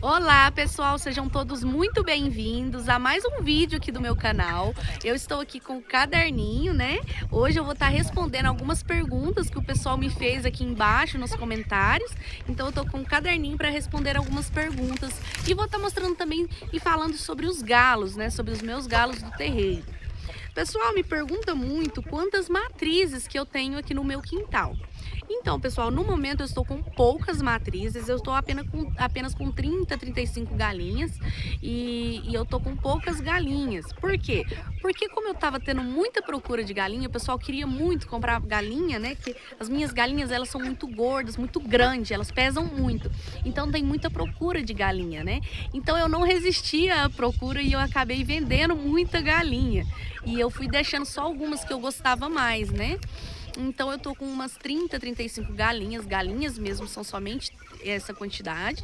Olá pessoal, sejam todos muito bem-vindos a mais um vídeo aqui do meu canal. Eu estou aqui com o caderninho, né? Hoje eu vou estar respondendo algumas perguntas que o pessoal me fez aqui embaixo nos comentários. Então eu tô com um caderninho para responder algumas perguntas e vou estar mostrando também e falando sobre os galos, né? Sobre os meus galos do terreiro. Pessoal, me pergunta muito quantas matrizes que eu tenho aqui no meu quintal. Então, pessoal, no momento eu estou com poucas matrizes, eu estou apenas com 30, 35 galinhas e eu estou com poucas galinhas. Por quê? Porque como eu estava tendo muita procura de galinha, o pessoal queria muito comprar galinha, né? Que as minhas galinhas, elas são muito gordas, muito grandes, elas pesam muito. Então tem muita procura de galinha, né? Então eu não resistia à procura e eu acabei vendendo muita galinha. E eu fui deixando só algumas que eu gostava mais, né? Então eu tô com umas 30, 35 galinhas mesmo, são somente essa quantidade.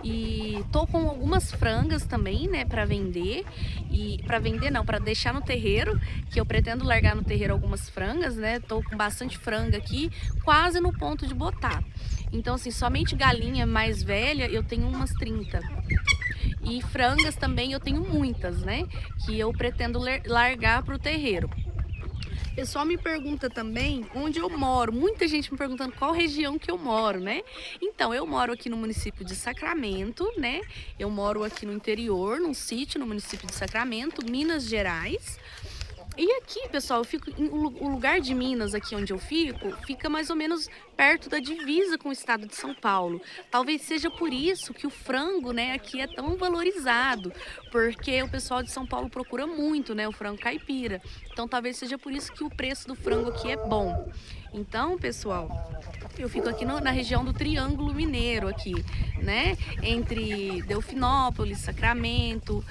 E tô com algumas frangas também, né, para vender. E para vender não, para deixar no terreiro, que eu pretendo largar no terreiro algumas frangas, né? Tô com bastante franga aqui, quase no ponto de botar. Então assim, somente galinha mais velha eu tenho umas 30. E frangas também eu tenho muitas, né? Que eu pretendo largar para o terreiro. O pessoal me pergunta também onde eu moro. Muita gente me perguntando qual região que eu moro, né? Então, eu moro aqui no município de Sacramento, né? Eu moro aqui no interior, num sítio no município de Sacramento, Minas Gerais. E aqui, pessoal, eu fico o lugar de Minas, aqui onde eu fico, fica mais ou menos perto da divisa com o estado de São Paulo. Talvez seja por isso que o frango, né, aqui é tão valorizado, porque o pessoal de São Paulo procura muito, né, o frango caipira. Então, talvez seja por isso que o preço do frango aqui é bom. Então, pessoal, eu fico aqui na região do Triângulo Mineiro aqui, né, entre Delfinópolis, Sacramento,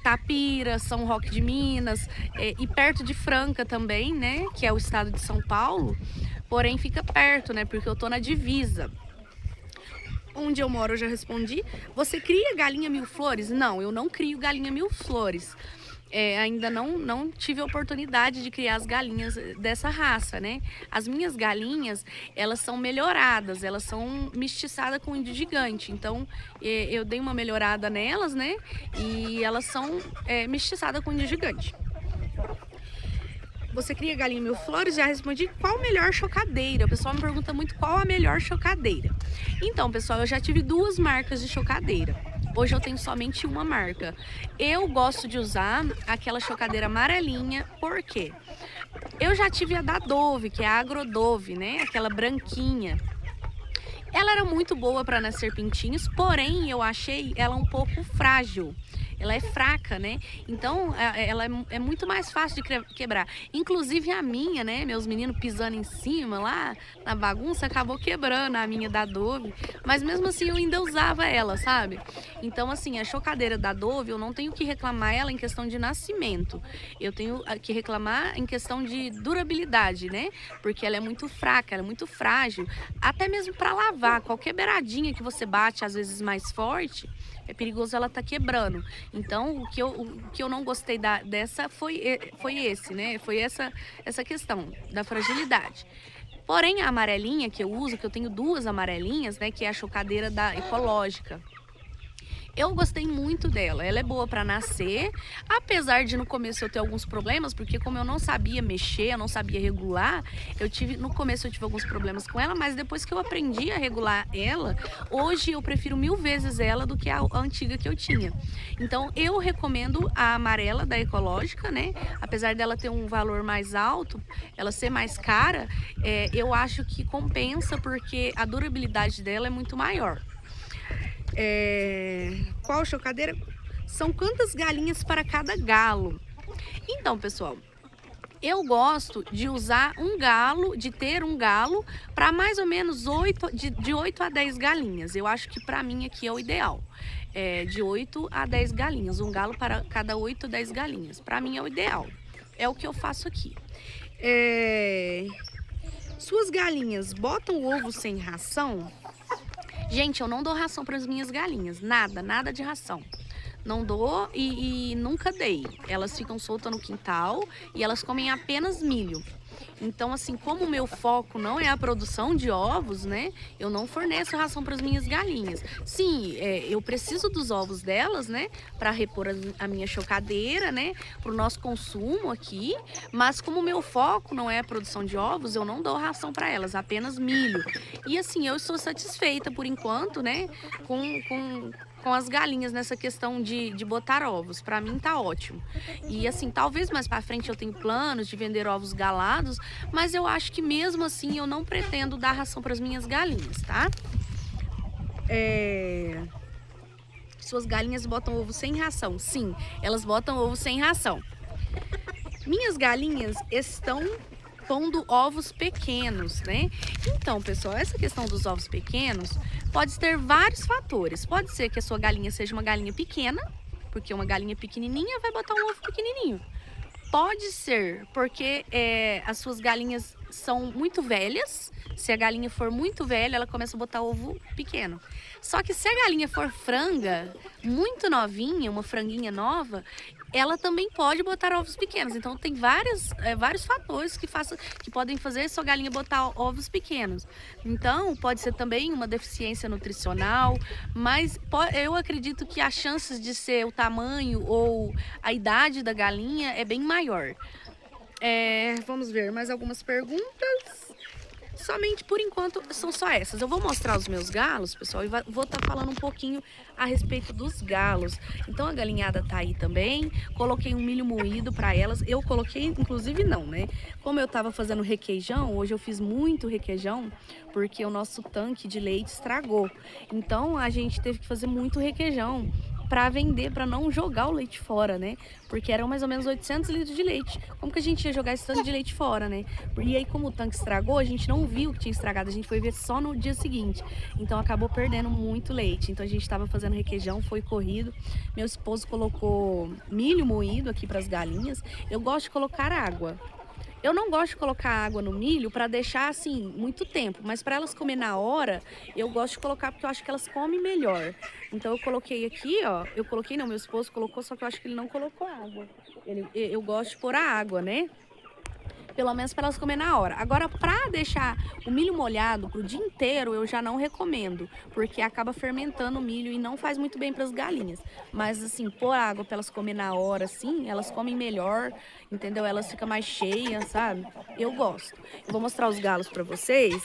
Tapira, São Roque de Minas, e perto de Franca também, né, que é o estado de São Paulo, porém fica perto, né, porque eu tô na divisa. Onde eu moro eu já respondi. Você cria galinha mil flores? Não, eu não crio galinha mil flores. Ainda não tive a oportunidade de criar as galinhas dessa raça, né? As minhas galinhas, elas são melhoradas, elas são mestiçadas com índio gigante. Então, eu dei uma melhorada nelas, né? E elas são mestiçadas com índio gigante. Você cria galinha mil flores? Já respondi. Qual a melhor chocadeira? O pessoal me pergunta muito qual a melhor chocadeira. Então, pessoal, eu já tive duas marcas de chocadeira. Hoje eu tenho somente uma marca. Eu gosto de usar aquela chocadeira amarelinha, por quê? Eu já tive a da Dove, que é a Agrodove, né? Aquela branquinha. Ela era muito boa para nascer pintinhos, porém eu achei ela um pouco frágil. Ela é fraca, né? Então ela é muito mais fácil de quebrar. Inclusive a minha, né? Meus meninos pisando em cima lá na bagunça, acabou quebrando a minha da Dove. Mas mesmo assim eu ainda usava ela, sabe? Então assim, a chocadeira da Dove, eu não tenho que reclamar ela em questão de nascimento. Eu tenho que reclamar em questão de durabilidade, né? Porque ela é muito fraca, ela é muito frágil. Até mesmo para lavar, qualquer beiradinha que você bate, às vezes mais forte, é perigoso ela tá quebrando. Então, o que eu não gostei dessa foi esse, né? Foi essa questão da fragilidade. Porém, a amarelinha que eu uso, que eu tenho duas amarelinhas, né? Que é a chocadeira da Ecológica. Eu gostei muito dela, ela é boa para nascer, apesar de no começo eu ter alguns problemas, porque como eu não sabia mexer, eu não sabia regular, no começo eu tive alguns problemas com ela, mas depois que eu aprendi a regular ela, hoje eu prefiro 1000 vezes ela do que a antiga que eu tinha. Então eu recomendo a amarela da Ecológica, né? Apesar dela ter um valor mais alto, ela ser mais cara, eu acho que compensa porque a durabilidade dela é muito maior. Qual chocadeira? São quantas galinhas para cada galo? Então, pessoal, eu gosto de usar de ter um galo para mais ou menos de 8 a 10 galinhas. Eu acho que para mim aqui é o ideal. De 8 a 10 galinhas, um galo para cada 8 a 10 galinhas. Para mim é o ideal. É o que eu faço aqui. Suas galinhas botam ovo sem ração? Gente, eu não dou ração para as minhas galinhas, nada de ração. Não dou e nunca dei. Elas ficam soltas no quintal e elas comem apenas milho. Então, assim, como o meu foco não é a produção de ovos, né? Eu não forneço ração para as minhas galinhas. Sim, eu preciso dos ovos delas, né? Para repor a minha chocadeira, né? Para o nosso consumo aqui. Mas como o meu foco não é a produção de ovos, eu não dou ração para elas, apenas milho. E assim, eu estou satisfeita por enquanto, né? Com as galinhas nessa questão de botar ovos. Para mim tá ótimo. E assim, talvez mais para frente eu tenha planos de vender ovos galados, mas eu acho que mesmo assim eu não pretendo dar ração para as minhas galinhas, tá? Suas galinhas botam ovo sem ração? Sim, elas botam ovo sem ração. Minhas galinhas estão pondo ovos pequenos, né? Então, pessoal, essa questão dos ovos pequenos pode ter vários fatores. Pode ser que a sua galinha seja uma galinha pequena, porque uma galinha pequenininha vai botar um ovo pequenininho. Pode ser porque as suas galinhas são muito velhas. Se a galinha for muito velha, ela começa a botar ovo pequeno. Só que se a galinha for franga, muito novinha, uma franguinha nova, ela também pode botar ovos pequenos. Então tem vários fatores que podem fazer sua galinha botar ovos pequenos. Então pode ser também uma deficiência nutricional, mas eu acredito que as chances de ser o tamanho ou a idade da galinha é bem maior. Vamos ver mais algumas perguntas. Somente por enquanto são só essas. Eu vou mostrar os meus galos, pessoal, e vou estar falando um pouquinho a respeito dos galos. Então a galinhada tá aí também. Coloquei um milho moído para elas. Eu coloquei, inclusive não, né? Como eu tava fazendo requeijão, hoje eu fiz muito requeijão, porque o nosso tanque de leite estragou. Então a gente teve que fazer muito requeijão para vender, para não jogar o leite fora, né? Porque eram mais ou menos 800 litros de leite. Como que a gente ia jogar esse tanque de leite fora, né? E aí, como o tanque estragou, a gente não viu que tinha estragado, a gente foi ver só no dia seguinte. Então acabou perdendo muito leite. Então a gente estava fazendo requeijão, foi corrido. Meu esposo colocou milho moído aqui para as galinhas. Eu gosto de colocar água. Eu não gosto de colocar água no milho para deixar assim muito tempo, mas para elas comer na hora, eu gosto de colocar porque eu acho que elas comem melhor. Então eu coloquei aqui, ó, meu esposo colocou, só que eu acho que ele não colocou água. Eu gosto de pôr a água, né? Pelo menos para elas comer na hora. Agora, para deixar o milho molhado pro dia inteiro, eu já não recomendo, porque acaba fermentando o milho e não faz muito bem para as galinhas. Mas assim, pôr água para elas comer na hora, assim, elas comem melhor, entendeu? Elas ficam mais cheias, sabe? Eu gosto. Eu vou mostrar os galos para vocês.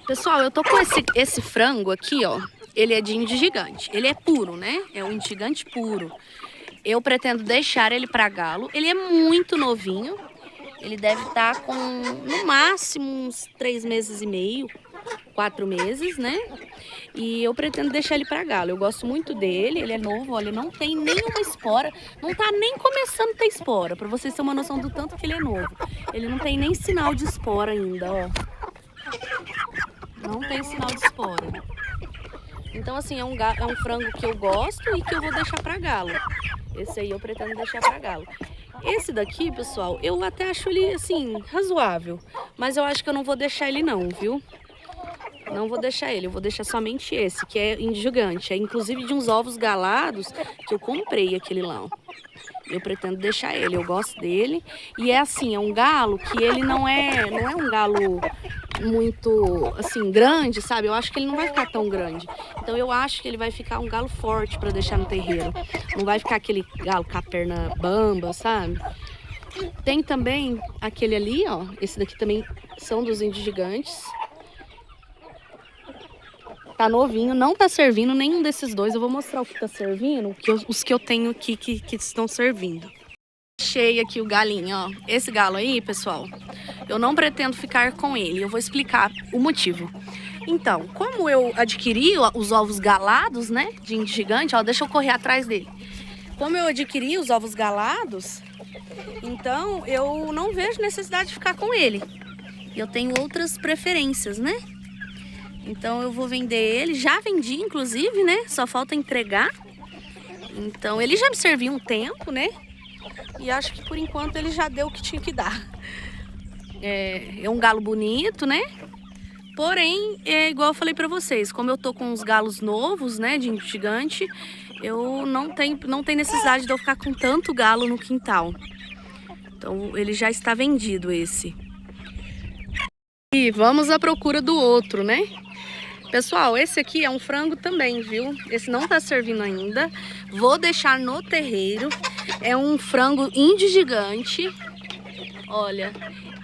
Pessoal, eu tô com esse frango aqui, ó. Ele é de índio gigante. Ele é puro, né? É um índio gigante puro. Eu pretendo deixar ele para galo. Ele é muito novinho. Ele deve estar com, no máximo, uns 3 meses e meio, 4 meses, né? E eu pretendo deixar ele para galo. Eu gosto muito dele. Ele é novo, olha, não tem nenhuma espora. Não tá nem começando a ter espora, para vocês terem uma noção do tanto que ele é novo. Ele não tem nem sinal de espora ainda, ó. Não tem sinal de espora. Então, assim, é um frango que eu gosto e que eu vou deixar para galo. Esse aí eu pretendo deixar para galo. Esse daqui, pessoal, eu até acho ele, assim, razoável. Mas eu acho que eu não vou deixar ele não, viu? Não vou deixar ele, eu vou deixar somente esse, que é índio gigante. É inclusive de uns ovos galados que eu comprei aquele lá, ó. Eu pretendo deixar ele, eu gosto dele. E é assim, é um galo que ele não é um galo muito, assim, grande, sabe? Eu acho que ele não vai ficar tão grande. Então eu acho que ele vai ficar um galo forte para deixar no terreiro. Não vai ficar aquele galo com a perna bamba, sabe? Tem também aquele ali, ó. Esse daqui também são dos índios gigantes. Tá novinho, não tá servindo nenhum desses dois. Eu vou mostrar o que tá servindo, os que eu tenho aqui que estão servindo. Achei aqui o galinho, ó. Esse galo aí, pessoal, eu não pretendo ficar com ele. Eu vou explicar o motivo. Então, como eu adquiri os ovos galados, né, de índio gigante, ó, deixa eu correr atrás dele. Como eu adquiri os ovos galados, então eu não vejo necessidade de ficar com ele. Eu tenho outras preferências, né? Então eu vou vender ele, já vendi inclusive, né? Só falta entregar. Então ele já me serviu um tempo, né? E acho que por enquanto ele já deu o que tinha que dar. É um galo bonito, né? Porém, é igual eu falei pra vocês, como eu tô com os galos novos, né, de índio gigante, eu não tem necessidade de eu ficar com tanto galo no quintal. Então ele já está vendido esse. E vamos à procura do outro, né? Pessoal, esse aqui é um frango também, viu? Esse não tá servindo ainda. Vou deixar no terreiro. É um frango índio gigante. Olha,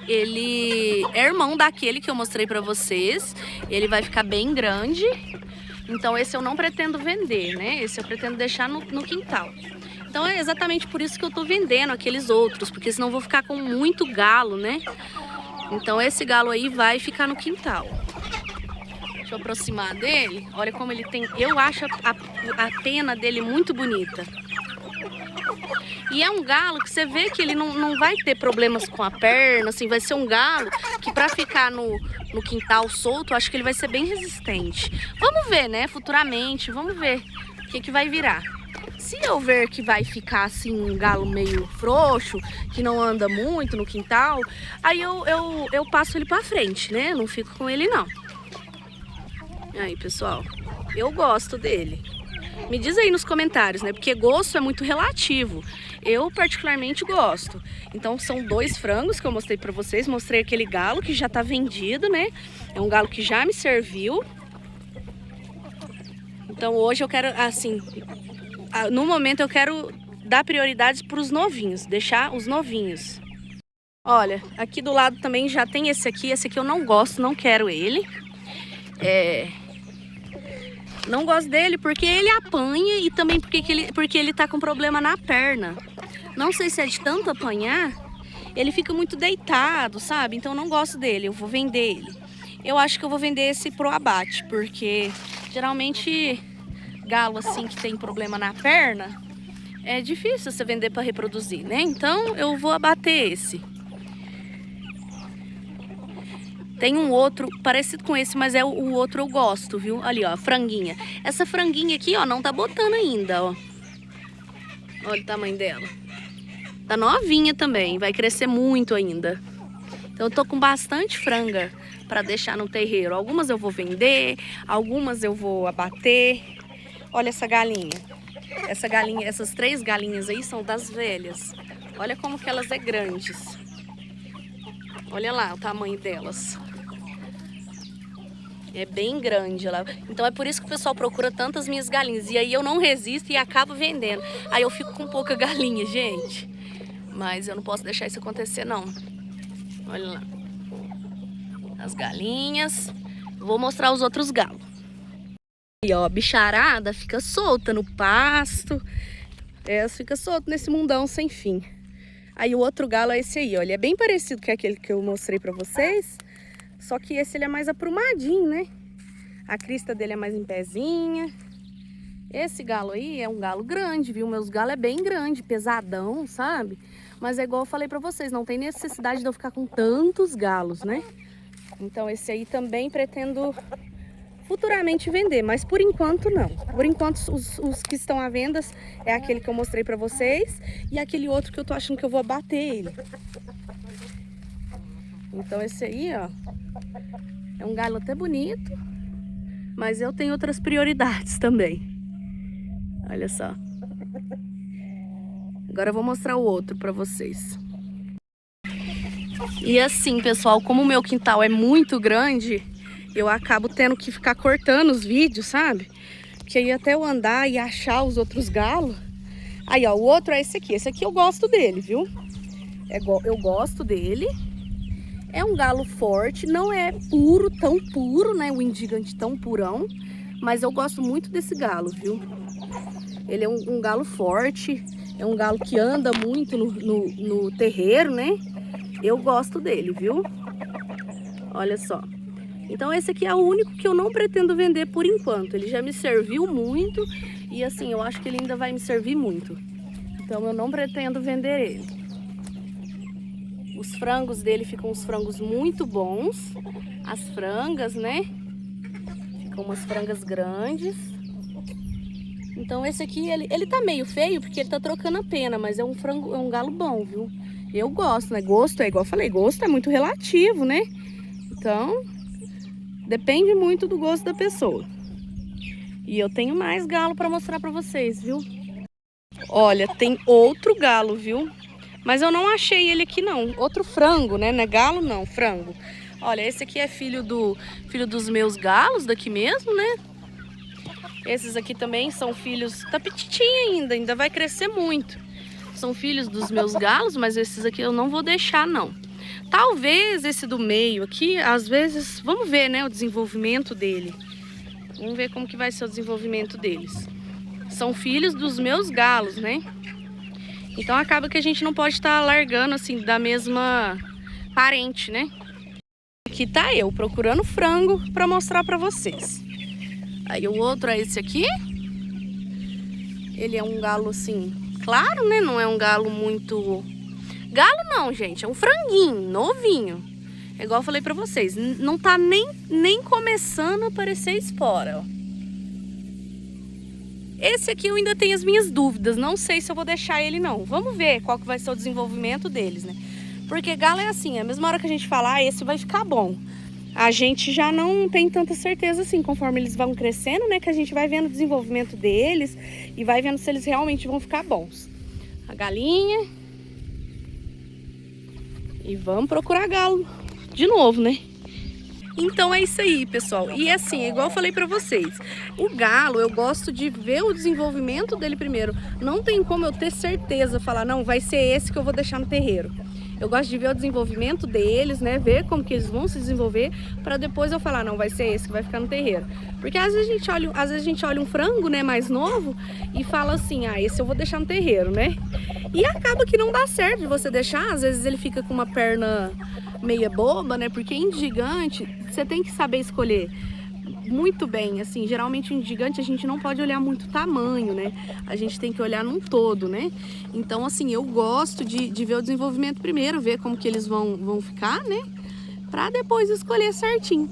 ele é irmão daquele que eu mostrei pra vocês. Ele vai ficar bem grande. Então esse eu não pretendo vender, né? Esse eu pretendo deixar no quintal. Então é exatamente por isso que eu tô vendendo aqueles outros. Porque senão eu vou ficar com muito galo, né? Então esse galo aí vai ficar no quintal. Deixa eu aproximar dele. Olha como ele tem... Eu acho a pena dele muito bonita. E é um galo que você vê que ele não vai ter problemas com a perna, assim. Vai ser um galo que pra ficar no quintal solto, eu acho que ele vai ser bem resistente. Vamos ver, né? Futuramente, vamos ver o que vai virar. Se eu ver que vai ficar assim um galo meio frouxo, que não anda muito no quintal, aí eu passo ele pra frente, né? Eu não fico com ele não. Aí, pessoal, eu gosto dele. Me diz aí nos comentários, né? Porque gosto é muito relativo. Eu particularmente gosto. Então são 2 frangos que eu mostrei pra vocês. Mostrei aquele galo que já tá vendido, né? É um galo que já me serviu. Então hoje eu quero, assim, no momento eu quero dar prioridades pros novinhos. Deixar os novinhos. Olha, aqui do lado também já tem esse aqui. Esse aqui eu não gosto, não quero ele. Não gosto dele porque ele apanha e também porque ele tá com problema na perna. Não sei se é de tanto apanhar, ele fica muito deitado, sabe? Então eu não gosto dele, eu vou vender ele. Eu acho que eu vou vender esse pro abate, porque geralmente galo assim que tem problema na perna, é difícil você vender para reproduzir, né? Então eu vou abater esse. Tem um outro parecido com esse, mas o outro eu gosto, viu? Ali, ó, franguinha. Essa franguinha aqui, ó, não tá botando ainda, ó. Olha o tamanho dela. Tá novinha também, vai crescer muito ainda. Então eu tô com bastante franga pra deixar no terreiro. Algumas eu vou vender, algumas eu vou abater. Olha essa galinha. Essa galinha, essas 3 galinhas aí são das velhas. Olha como que elas é grandes. Olha lá o tamanho delas. É bem grande ela. Então é por isso que o pessoal procura tantas minhas galinhas. E aí eu não resisto e acabo vendendo. Aí eu fico com pouca galinha, gente. Mas eu não posso deixar isso acontecer, não. Olha lá. As galinhas. Vou mostrar os outros galos. E ó, a bicharada fica solta no pasto. Elas ficam soltas nesse mundão sem fim. Aí o outro galo é esse aí, ó. Ele é bem parecido com aquele que eu mostrei pra vocês. Só que esse ele é mais aprumadinho, né? A crista dele é mais em pezinha. Esse galo aí é um galo grande, viu? Meus galos é bem grande, pesadão, sabe? Mas é igual eu falei pra vocês, não tem necessidade de eu ficar com tantos galos, né? Então esse aí também pretendo futuramente vender, mas por enquanto não. Por enquanto os que estão à venda é aquele que eu mostrei pra vocês e aquele outro que eu tô achando que eu vou abater ele. Então esse aí, ó, é um galo até bonito, mas eu tenho outras prioridades também. Olha só. Agora eu vou mostrar o outro pra vocês. E assim, pessoal, como o meu quintal é muito grande, eu acabo tendo que ficar cortando os vídeos, sabe? Porque aí até eu andar e achar os outros galos. Aí, ó, o outro é esse aqui. Esse aqui eu gosto dele, viu? Eu gosto dele. É um galo forte, não é puro, tão puro, né? O indigante tão purão. Mas eu gosto muito desse galo, viu? Ele é um galo forte, é um galo que anda muito no terreiro, né? Eu gosto dele, viu? Olha só. Então esse aqui é o único que eu não pretendo vender por enquanto. Ele já me serviu muito e assim, eu acho que ele ainda vai me servir muito. Então eu não pretendo vender ele. Os frangos dele ficam uns frangos muito bons. As frangas, né? Ficam umas frangas grandes. Então esse aqui, ele tá meio feio porque ele tá trocando a pena, mas é um frango, é um galo bom, viu? Eu gosto, né? Gosto é igual eu falei, gosto é muito relativo, né? Então, depende muito do gosto da pessoa. E eu tenho mais galo pra mostrar pra vocês, viu? Olha, tem outro galo, viu? Mas eu não achei ele aqui não. Outro frango, né? Não é galo não, frango. Olha, esse aqui é filho dos meus galos daqui mesmo, né? Esses aqui também são filhos, tá petitinho ainda vai crescer muito. São filhos dos meus galos, mas esses aqui eu não vou deixar não. Talvez esse do meio aqui, às vezes, vamos ver, né, o desenvolvimento dele. Vamos ver como que vai ser o desenvolvimento deles. São filhos dos meus galos, né? Então acaba que a gente não pode estar largando assim da mesma parente, né? Aqui tá eu procurando frango para mostrar para vocês. Aí o outro é esse aqui. Ele é um galo assim, claro, né? Não é um galo muito... Galo não, gente. É um franguinho, novinho. É igual eu falei pra vocês. Não tá nem começando a aparecer espora, ó. Esse aqui eu ainda tenho as minhas dúvidas. Não sei se eu vou deixar ele não. Vamos ver qual que vai ser o desenvolvimento deles, né? Porque galo é assim, a mesma hora que a gente falar, esse vai ficar bom. A gente já não tem tanta certeza assim, conforme eles vão crescendo, né? Que a gente vai vendo o desenvolvimento deles e vai vendo se eles realmente vão ficar bons. A galinha. E vamos procurar galo de novo, né? Então é isso aí, pessoal. E assim, igual eu falei pra vocês, o galo, eu gosto de ver o desenvolvimento dele primeiro. Não tem como eu ter certeza, falar, não, vai ser esse que eu vou deixar no terreiro. Eu gosto de ver o desenvolvimento deles, né? Ver como que eles vão se desenvolver, para depois eu falar, não, vai ser esse que vai ficar no terreiro. Porque às vezes a gente olha um frango, né, mais novo e fala assim, ah, esse eu vou deixar no terreiro, né? E acaba que não dá certo de você deixar, às vezes ele fica com uma perna meia boba, né? Porque em gigante, você tem que saber escolher muito bem, assim, geralmente em gigante a gente não pode olhar muito tamanho, né? A gente tem que olhar num todo, né? Então, assim, eu gosto de ver o desenvolvimento primeiro, ver como que eles vão ficar, né? Pra depois escolher certinho.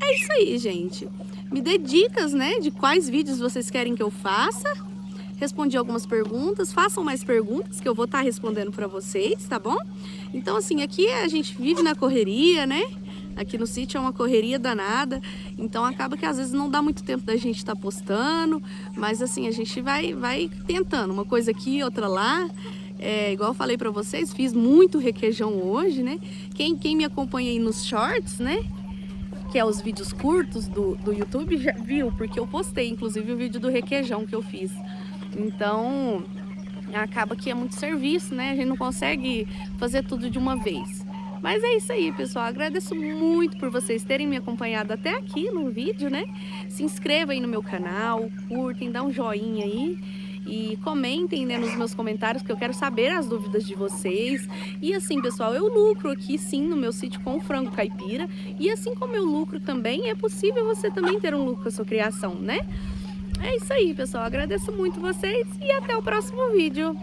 É isso aí, gente. Me dê dicas, né, de quais vídeos vocês querem que eu faça. Respondi algumas perguntas, façam mais perguntas que eu vou estar respondendo para vocês, tá bom? Então, assim, aqui a gente vive na correria, né? Aqui no sítio é uma correria danada, então acaba que às vezes não dá muito tempo da gente estar postando, mas assim, a gente vai tentando, uma coisa aqui, outra lá. Igual eu falei pra vocês, fiz muito requeijão hoje, né? Quem me acompanha aí nos shorts, né? Que é os vídeos curtos do YouTube, já viu, porque eu postei, inclusive, o vídeo do requeijão que eu fiz. Então, acaba que é muito serviço, né? A gente não consegue fazer tudo de uma vez. Mas é isso aí, pessoal. Agradeço muito por vocês terem me acompanhado até aqui no vídeo, né? Se inscreva aí no meu canal, curtem, dá um joinha aí. E comentem, né, nos meus comentários, que eu quero saber as dúvidas de vocês. E assim, pessoal, eu lucro aqui sim no meu sítio com o frango caipira. E assim como eu lucro também, é possível você também ter um lucro com a sua criação, né? É isso aí, pessoal. Agradeço muito vocês e até o próximo vídeo.